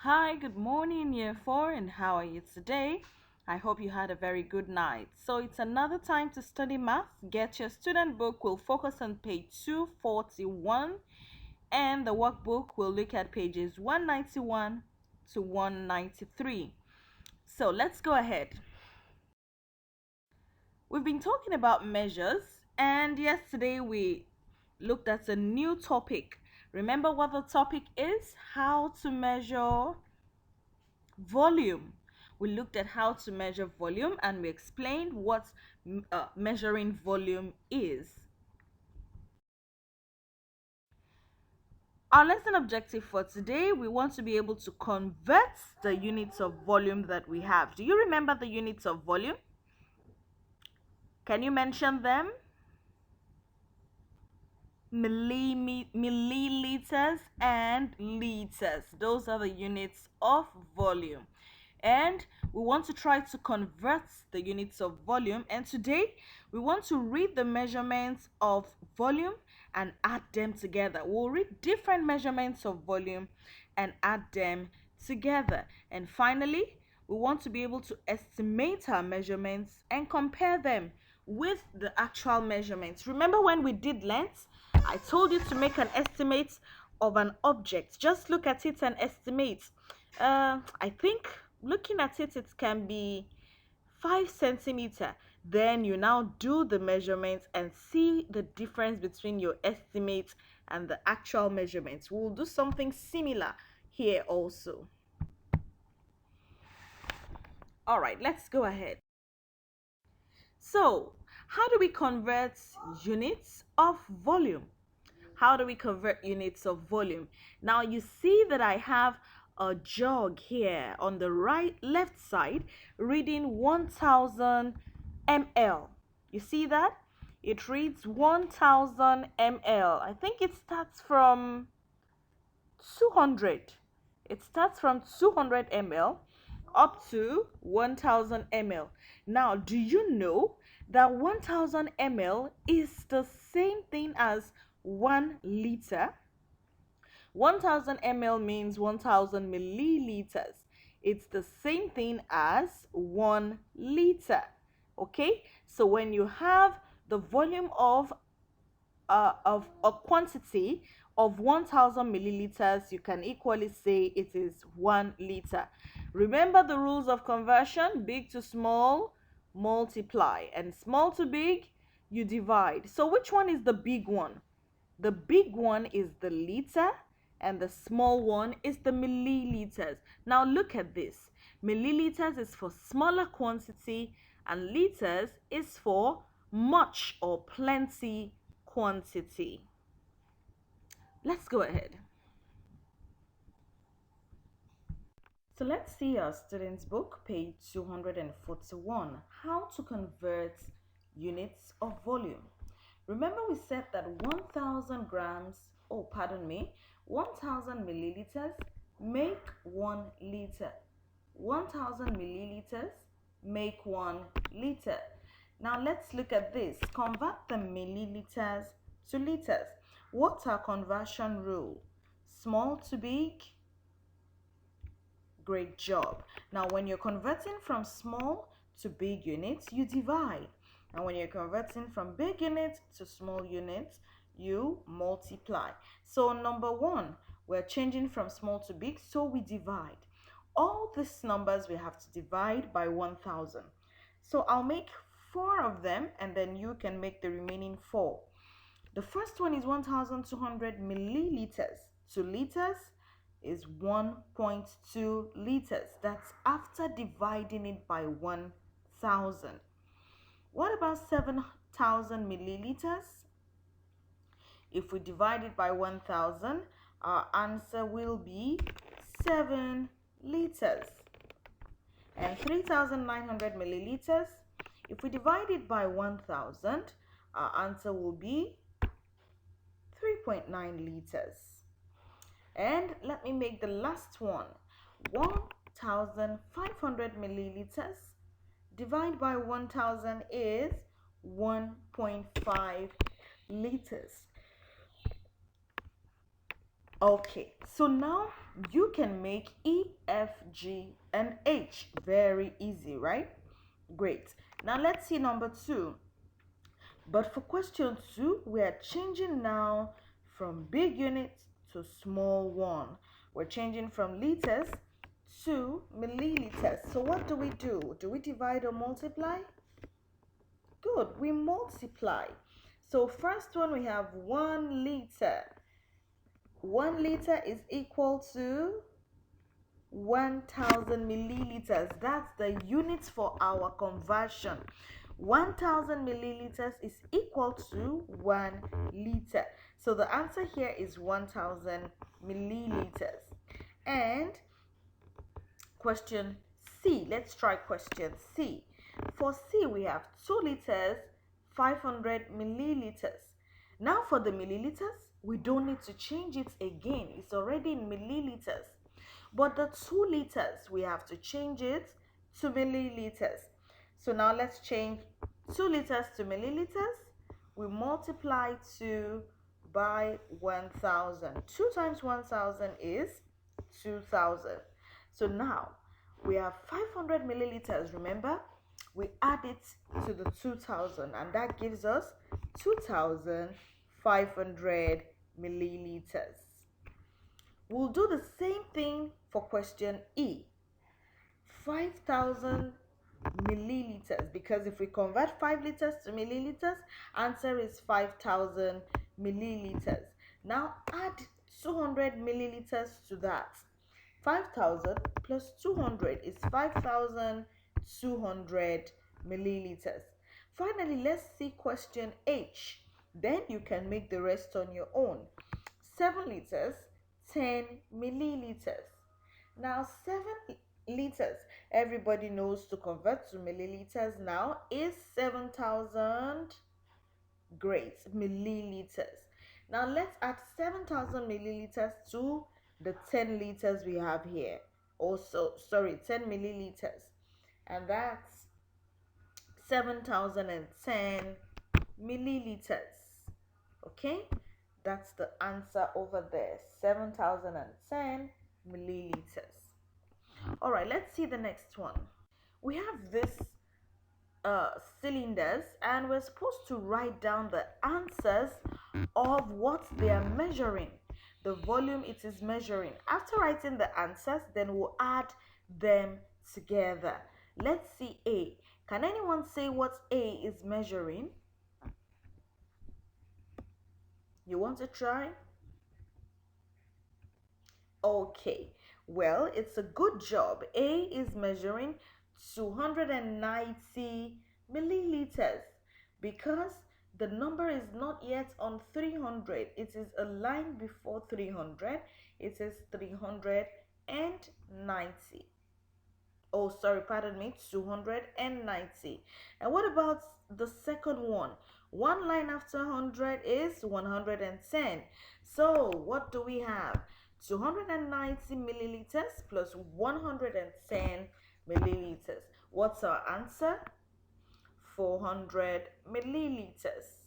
Hi, good morning, year four, and how are you today? I hope you had a very good night. So, it's another time to study math. Get your student book, we'll focus on page 241, and the workbook will look at pages 191 to 193. So, let's go ahead. We've been talking about measures, and yesterday we looked at a new topic. Remember what the topic is? How to measure volume. We looked at how to measure volume and we explained what measuring volume is. Our lesson objective for today, we want to be able to convert the units of volume that we have. Do you remember the units of volume? Can you mention them? Milliliters and liters. Those are the units of volume. And we want to try to convert the units of volume. And today we want to read the measurements of volume and add them together. We'll read different measurements of volume and add them together. And finally, we want to be able to estimate our measurements and compare them with the actual measurements. Remember when we did length? I told you to make an estimate of an object. Just look at it and estimate. I think looking at it, it can be 5 centimeter. Then you now do the measurements and see the difference between your estimate and the actual measurements. We'll do something similar here also. All right, let's go ahead. So, how do we convert units of volume? How do we convert units of volume? Now you see that I have a jug here on the left side reading 1000 ml. You see that? It reads 1000 ml. I think it starts from 200. It starts from 200 ml up to 1000 ml. Now, do you know that 1000 ml is the same thing as 1 liter? 1000 ml means 1000 milliliters. It's the same thing as 1 liter. Okay? So when you have the volume of a quantity of 1000 milliliters, you can equally say it is 1 liter. Remember the rules of conversion: big to small, multiply, and small to big, you divide. So which one is the big one? The big one is the liter and the small one is the milliliters. Now look at this. Milliliters is for smaller quantity and liters is for much or plenty quantity. Let's go ahead. So let's see our student's book, page 241, how to convert units of volume. Remember we said that 1000 grams, oh pardon me, 1000 milliliters make 1 liter. 1000 milliliters make 1 liter. Now let's look at this. Convert the milliliters to liters. What's our conversion rule? Small to big? Great job. Now when you're converting from small to big units, you divide. And when you're converting from big units to small units, you multiply. So number one, we're changing from small to big, so we divide. All these numbers we have to divide by 1000. So I'll make 4 of them and then you can make the remaining 4. The first one is 1200 milliliters. 2 liters is 1.2 liters. That's after dividing it by 1000. What about 7000 milliliters? If we divide it by 1000, our answer will be 7 liters. And 3900 milliliters, if we divide it by 1000, our answer will be 3.9 liters. And let me make the last one. 1500 milliliters divided by 1000 is 1.5 liters. Okay, so now you can make E, F, G, and H. Very easy, right? Great. Now let's see number 2. But for question 2, we are changing now from big units to small one. We're changing from liters to milliliters. So what do we do? Do we divide or multiply? Good, we multiply. So first one, we have 1 liter. 1 liter is equal to 1000 milliliters. That's the units for our conversion. 1000 milliliters is equal to 1 liter. So the answer here is 1000 milliliters. And question C, let's try question C. For C, we have 2 liters, 500 milliliters. Now for the milliliters, we don't need to change it again. It's already in milliliters. But the 2 liters, we have to change it to milliliters. So now let's change 2 liters to milliliters. We multiply 2 by 1000. 2 times 1000 is 2000. So now we have 500 milliliters. Remember, we add it to the 2000 and that gives us 2500 milliliters. We'll do the same thing for question E. 5000 milliliters, because if we convert 5 liters to milliliters, answer is 5000 milliliters. Now add 200 milliliters to that. 5000 plus 200 is 5200 milliliters. Finally, let's see question H. Then you can make the rest on your own. 7 liters, 10 milliliters. Now 7 liters, everybody knows to convert to milliliters now is 7000. Great, milliliters. Now let's add 7000 milliliters to the 10 liters we have here. Also, sorry, 10 milliliters. And that's 7010 milliliters. Okay, that's the answer over there, 7010 milliliters. All right, let's see the next one. We have this cylinders and we're supposed to write down the answers of what they are measuring, the volume it is measuring. After writing the answers, then we'll add them together. Let's see A. Can anyone say what A is measuring? You want to try? Okay, well, it's a good job. A is measuring 290 milliliters because the number is not yet on 300. It is a line before 300. It is 390. Oh, sorry, pardon me, 290. And what about the second one? One line after 100 is 110. So what do we have? 290 milliliters plus 110 milliliters. What's our answer? 400 milliliters.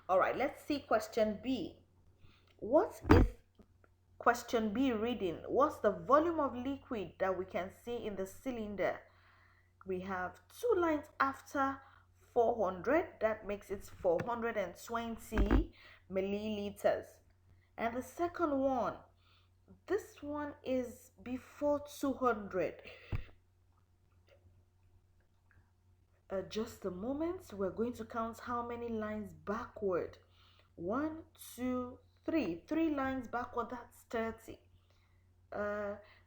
All right, let's see question B. What is question B reading? What's the volume of liquid that we can see in the cylinder? We have 2 lines after 400. That makes it 420 milliliters. And the second one, this one is before 200. Just a moment, we're going to count how many lines backward. 1, 2, 3. 3 lines backward, that's 30.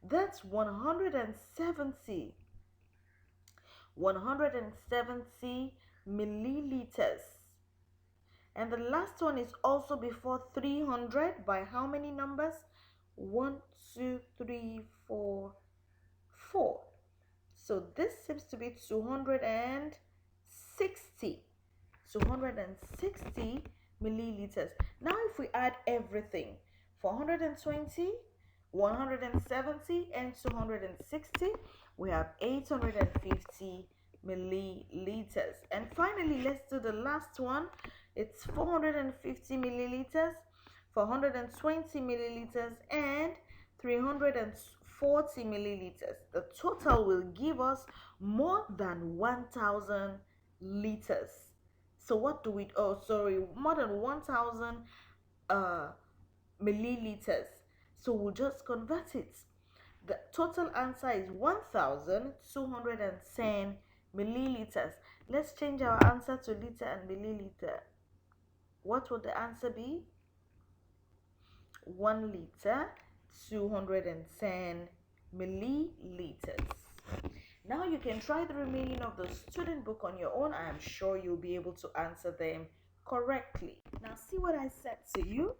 That's 170. 170 milliliters. And the last one is also before 300 by how many numbers? 1, 2, 3, 4, 4. So this seems to be 260. 260 milliliters. Now if we add everything, 420, 170 and 260, we have 850 milliliters. And finally, let's do the last one. It's 450 milliliters 420 milliliters, and 340 milliliters. The total will give us more than 1000 liters. So what do we, oh sorry, more than 1000 uh milliliters. So we'll just convert it. The total answer is 1210 milliliters. Let's change our answer to liter and milliliter. What would the answer be? 1 liter, 210 milliliters. Now you can try the remaining of the student book on your own. I am sure you'll be able to answer them correctly. Now see what I said to you.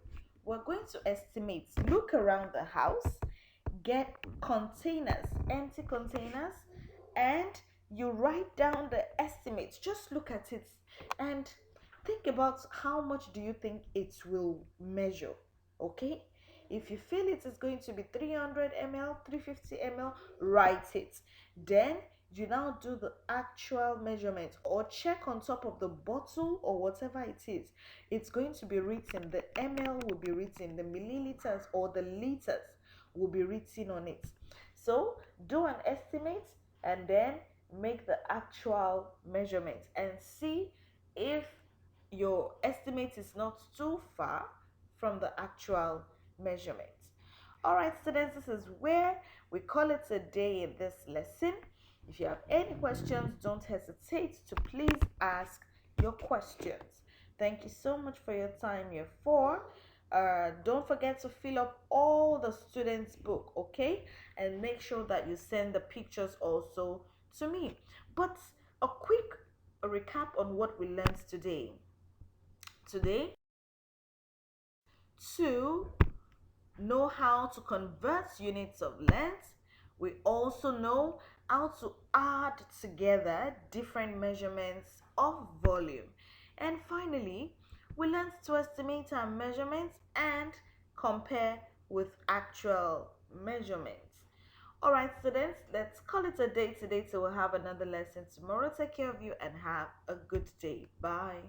We're going to estimate. Look around the house, get containers, empty containers, and you write down the estimates. Just look at it and think about how much do you think it will measure. Okay, if you feel it is going to be 300 ml, 350 ml, write it. Then you now do the actual measurement, or check on top of the bottle or whatever it is. It's going to be written, the ml will be written, the milliliters or the liters will be written on it. So do an estimate and then make the actual measurement and see if your estimate is not too far from the actual measurement. All right, students, this is where we call it a day in this lesson. If you have any questions, don't hesitate to please ask your questions. Thank you so much for your time, year 4. Don't forget to fill up all the students' book, okay? And make sure that you send the pictures also to me. But a quick recap on what we learned today. Today, to know how to convert units of length, we also know how to add together different measurements of volume. And finally, we learned to estimate our measurements and compare with actual measurements. Alright, students, let's call it a day today till we'll have another lesson tomorrow. Take care of you and have a good day. Bye.